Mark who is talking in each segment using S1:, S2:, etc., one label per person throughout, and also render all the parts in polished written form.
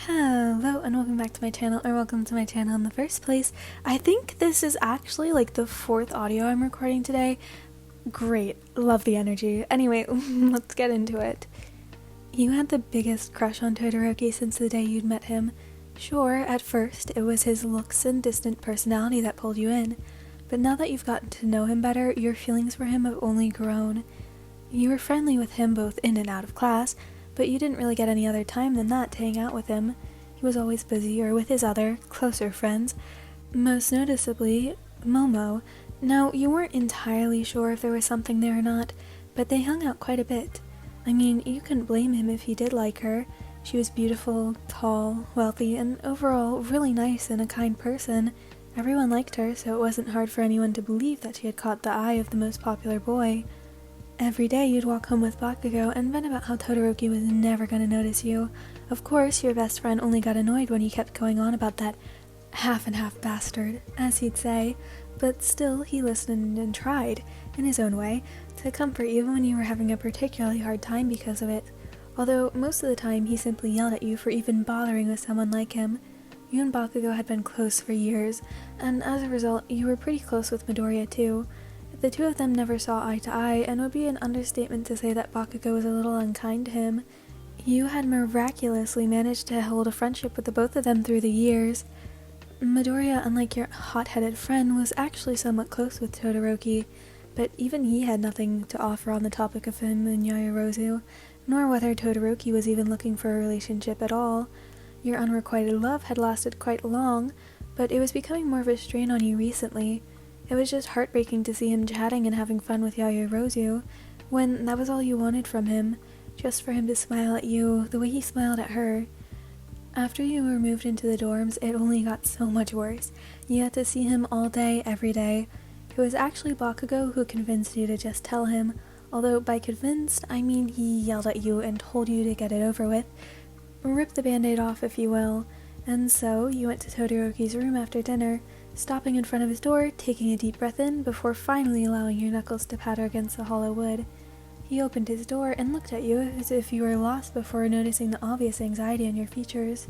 S1: Hello and welcome back to my channel, or welcome to my channel in the first place. I think this is actually like the fourth audio I'm recording today. Great, love the energy. Anyway, let's get into it. You had the biggest crush on Todoroki since the day you'd met him. Sure, at first it was his looks and distant personality that pulled you in, but now that you've gotten to know him better, your feelings for him have only grown. You were friendly with him both in and out of class, but you didn't really get any other time than that to hang out with him. He was always busy or with his other, closer friends, most noticeably, Momo. Now, you weren't entirely sure if there was something there or not, but they hung out quite a bit. I mean, you couldn't blame him if he did like her. She was beautiful, tall, wealthy, and overall really nice and a kind person. Everyone liked her, so it wasn't hard for anyone to believe that she had caught the eye of the most popular boy. Every day you'd walk home with Bakugo and vent about how Todoroki was never going to notice you. Of course, your best friend only got annoyed when you kept going on about that half-and-half bastard, as he'd say, but still he listened and tried, in his own way, to comfort you when you were having a particularly hard time because of it. Although most of the time he simply yelled at you for even bothering with someone like him. You and Bakugo had been close for years, and as a result you were pretty close with Midoriya too. The two of them never saw eye to eye, and it would be an understatement to say that Bakugo was a little unkind to him. You had miraculously managed to hold a friendship with the both of them through the years. Midoriya, unlike your hot-headed friend, was actually somewhat close with Todoroki, but even he had nothing to offer on the topic of him and Yaoyorozu, nor whether Todoroki was even looking for a relationship at all. Your unrequited love had lasted quite long, but it was becoming more of a strain on you recently. It was just heartbreaking to see him chatting and having fun with Yaoyorozu, when that was all you wanted from him, just for him to smile at you the way he smiled at her. After you were moved into the dorms, it only got so much worse. You had to see him all day, every day. It was actually Bakugo who convinced you to just tell him, although by convinced, I mean he yelled at you and told you to get it over with. Rip the band-aid off, if you will. And so, you went to Todoroki's room after dinner, stopping in front of his door, taking a deep breath in, before finally allowing your knuckles to patter against the hollow wood. He opened his door and looked at you as if you were lost before noticing the obvious anxiety on your features.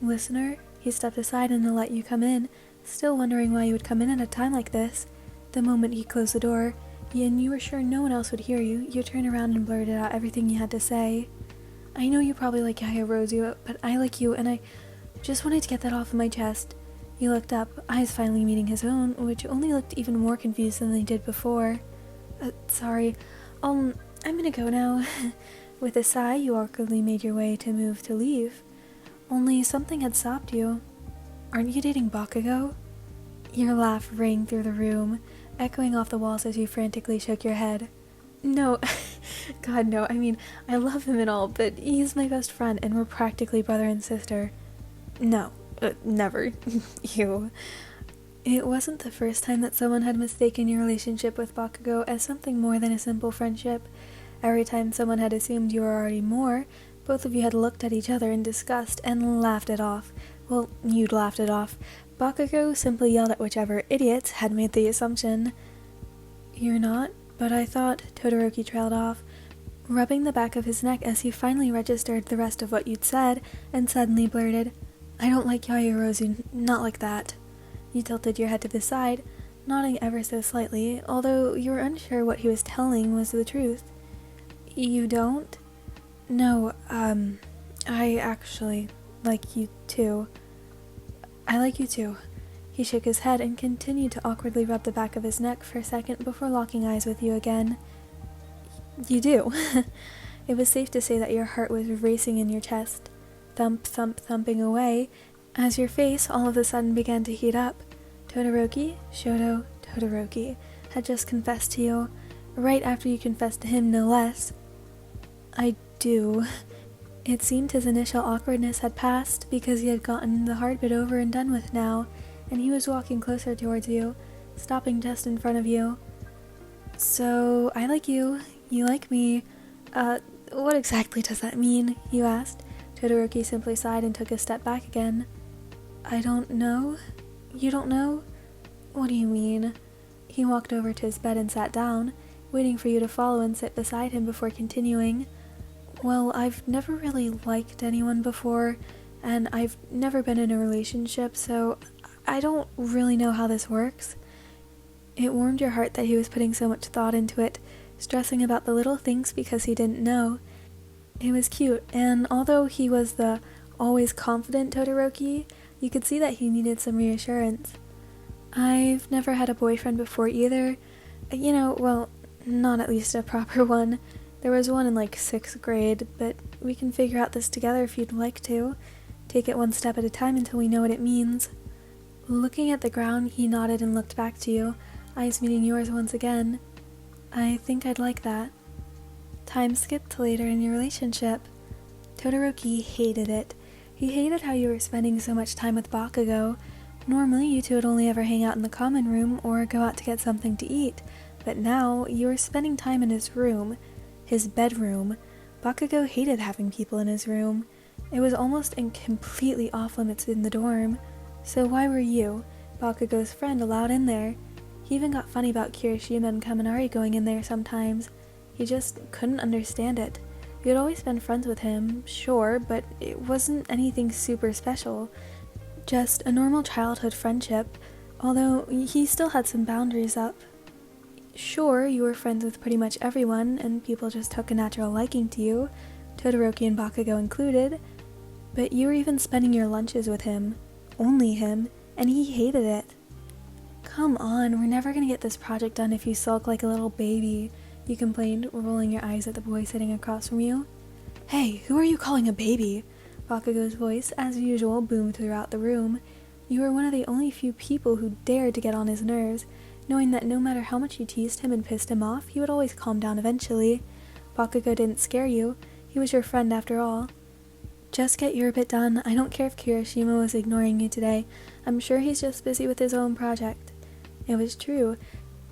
S1: Listener, he stepped aside and let you come in, still wondering why you would come in at a time like this. The moment he closed the door, and you were sure no one else would hear you, you turned around and blurted out everything you had to say. I know you probably like Yaoyorozu, but I like you, and I just wanted to get that off of my chest. He looked up, eyes finally meeting his own, which only looked even more confused than they did before. Sorry, I'm gonna go now. With a sigh, you awkwardly made your way to move to leave. Only something had stopped you. Aren't you dating Bakugo? Your laugh rang through the room, echoing off the walls as you frantically shook your head. No, God no, I mean, I love him and all, but he's my best friend and we're practically brother and sister. No. Never. You. It wasn't the first time that someone had mistaken your relationship with Bakugo as something more than a simple friendship. Every time someone had assumed you were already more, both of you had looked at each other in disgust and laughed it off. Well, you'd laughed it off. Bakugo simply yelled at whichever idiots had made the assumption. You're not, but I thought, Todoroki trailed off, rubbing the back of his neck as he finally registered the rest of what you'd said, and suddenly blurted, I don't like Yaoyorozu, not like that. You tilted your head to the side, nodding ever so slightly, although you were unsure what he was telling was the truth. You don't? No, I actually like you too. I like you too. He shook his head and continued to awkwardly rub the back of his neck for a second before locking eyes with you again. You do. It was safe to say that your heart was racing in your chest. Thump, thump, thumping away, as your face all of a sudden began to heat up. Todoroki, Shoto, Todoroki, had just confessed to you, right after you confessed to him, no less. I do. It seemed his initial awkwardness had passed, because he had gotten the hard bit over and done with now, and he was walking closer towards you, stopping just in front of you. So, I like you, you like me. What exactly does that mean? You asked. Todoroki simply sighed and took a step back again. I don't know? You don't know? What do you mean? He walked over to his bed and sat down, waiting for you to follow and sit beside him before continuing. Well, I've never really liked anyone before, and I've never been in a relationship, so I don't really know how this works. It warmed your heart that he was putting so much thought into it, stressing about the little things because he didn't know. It was cute, and although he was the always confident Todoroki, you could see that he needed some reassurance. I've never had a boyfriend before either. Well, not at least a proper one. There was one in like 6th grade, but we can figure out this together if you'd like to. Take it one step at a time until we know what it means. Looking at the ground, he nodded and looked back to you, eyes meeting yours once again. I think I'd like that. Time skipped to later in your relationship. Todoroki hated it. He hated how you were spending so much time with Bakugo. Normally, you two would only ever hang out in the common room or go out to get something to eat, but now you were spending time in his room, his bedroom. Bakugo hated having people in his room. It was almost and completely off limits in the dorm. So why were you, Bakugo's friend, allowed in there? He even got funny about Kirishima and Kaminari going in there sometimes. He just couldn't understand it. You had always been friends with him, sure, but it wasn't anything super special. Just a normal childhood friendship, although he still had some boundaries up. Sure, you were friends with pretty much everyone, and people just took a natural liking to you, Todoroki and Bakugo included, but you were even spending your lunches with him. Only him, and he hated it. Come on, we're never gonna get this project done if you sulk like a little baby, you complained, rolling your eyes at the boy sitting across from you. Hey, who are you calling a baby? Bakugo's voice, as usual, boomed throughout the room. You were one of the only few people who dared to get on his nerves, knowing that no matter how much you teased him and pissed him off, he would always calm down eventually. Bakugo didn't scare you. He was your friend after all. Just get your bit done. I don't care if Kirishima was ignoring you today. I'm sure he's just busy with his own project. It was true.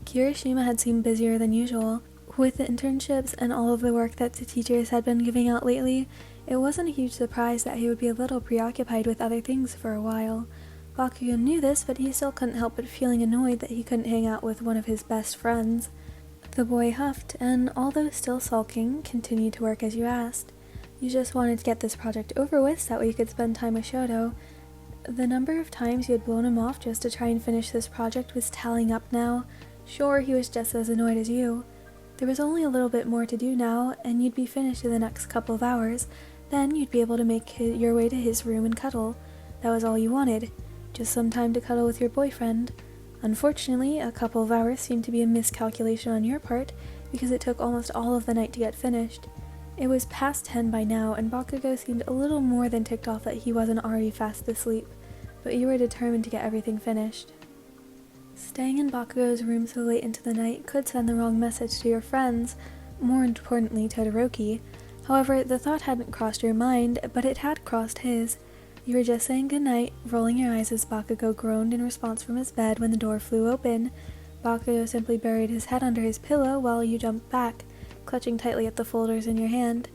S1: Kirishima had seemed busier than usual. With the internships and all of the work that the teachers had been giving out lately, it wasn't a huge surprise that he would be a little preoccupied with other things for a while. Bakugo knew this, but he still couldn't help but feeling annoyed that he couldn't hang out with one of his best friends. The boy huffed, and although still sulking, continued to work as you asked. You just wanted to get this project over with so that way you could spend time with Shoto. The number of times you had blown him off just to try and finish this project was tallying up now. Sure, he was just as annoyed as you. There was only a little bit more to do now, and you'd be finished in the next couple of hours. Then you'd be able to make your way to his room and cuddle. That was all you wanted. Just some time to cuddle with your boyfriend. Unfortunately, a couple of hours seemed to be a miscalculation on your part, because it took almost all of the night to get finished. It was past 10 by now, and Bakugo seemed a little more than ticked off that he wasn't already fast asleep, but you were determined to get everything finished. Staying in Bakugo's room so late into the night could send the wrong message to your friends, more importantly Todoroki. However, the thought hadn't crossed your mind, but it had crossed his. You were just saying goodnight, rolling your eyes as Bakugo groaned in response from his bed when the door flew open. Bakugo simply buried his head under his pillow while you jumped back, clutching tightly at the folders in your hand.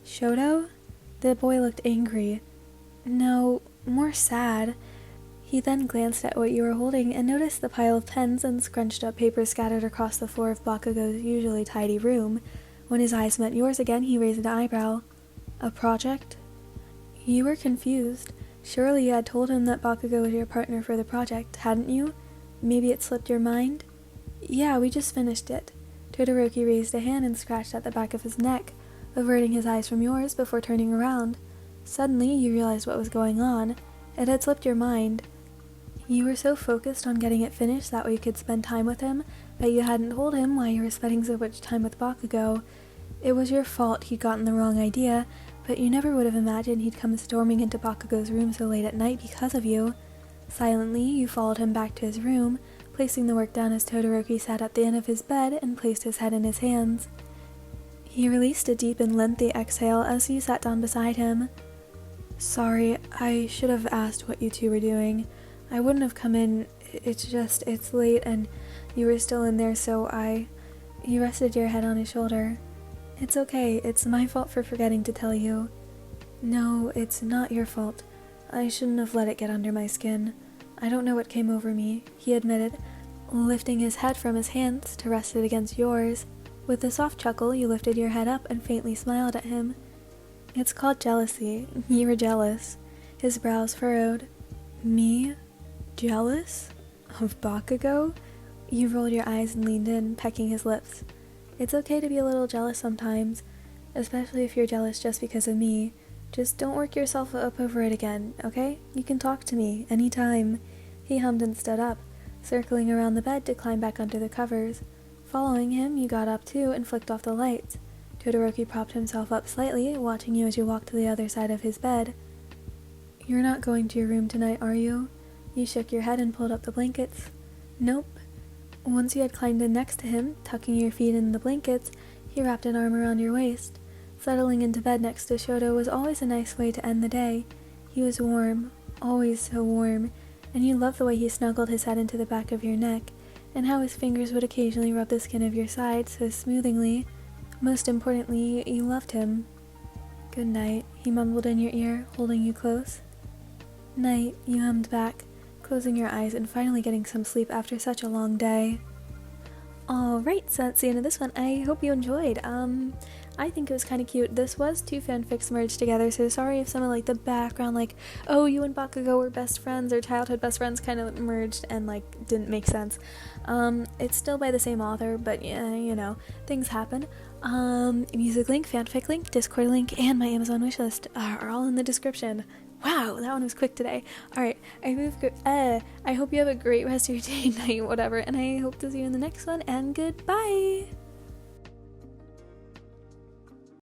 S1: Shoto? The boy looked angry. No, more sad. He then glanced at what you were holding and noticed the pile of pens and scrunched up papers scattered across the floor of Bakugo's usually tidy room. When his eyes met yours again, he raised an eyebrow. A project? You were confused. Surely you had told him that Bakugo was your partner for the project, hadn't you? Maybe it slipped your mind? Yeah, we just finished it. Todoroki raised a hand and scratched at the back of his neck, averting his eyes from yours before turning around. Suddenly, you realized what was going on. It had slipped your mind. You were so focused on getting it finished that way you could spend time with him that you hadn't told him why you were spending so much time with Bakugo. It was your fault he'd gotten the wrong idea, but you never would have imagined he'd come storming into Bakugo's room so late at night because of you. Silently, you followed him back to his room, placing the work down as Todoroki sat at the end of his bed and placed his head in his hands. He released a deep and lengthy exhale as you sat down beside him. Sorry, I should have asked what you two were doing. I wouldn't have come in, it's late and you were still in there, so You rested your head on his shoulder. It's okay, it's my fault for forgetting to tell you. No, it's not your fault. I shouldn't have let it get under my skin. I don't know what came over me, he admitted, lifting his head from his hands to rest it against yours. With a soft chuckle, you lifted your head up and faintly smiled at him. It's called jealousy. You were jealous. His brows furrowed. Me? Jealous? Of Bakugo? You rolled your eyes and leaned in, pecking his lips. It's okay to be a little jealous sometimes, especially if you're jealous just because of me. Just don't work yourself up over it again, okay? You can talk to me, anytime. He hummed and stood up, circling around the bed to climb back under the covers. Following him, you got up too and flicked off the lights. Todoroki propped himself up slightly, watching you as you walked to the other side of his bed. You're not going to your room tonight, are you? You shook your head and pulled up the blankets. Nope. Once you had climbed in next to him, tucking your feet in the blankets, he wrapped an arm around your waist. Settling into bed next to Shoto was always a nice way to end the day. He was warm, always so warm, and you loved the way he snuggled his head into the back of your neck, and how his fingers would occasionally rub the skin of your side so smoothingly. Most importantly, you loved him. Good night, he mumbled in your ear, holding you close. Night, you hummed back, closing your eyes and finally getting some sleep after such a long day. Alright, so that's the end of this one. I hope you enjoyed. I think it was kind of cute. This was two fanfics merged together, so sorry if some of like the background, like, oh, you and Bakugo were best friends or childhood best friends kind of merged and like didn't make sense. It's still by the same author, but yeah, you know, things happen. Music link, fanfic link, Discord link, and my Amazon wishlist are all in the description. Wow, that one was quick today. Alright, I hope you have a great rest of your day, night, whatever, and I hope to see you in the next one, and goodbye!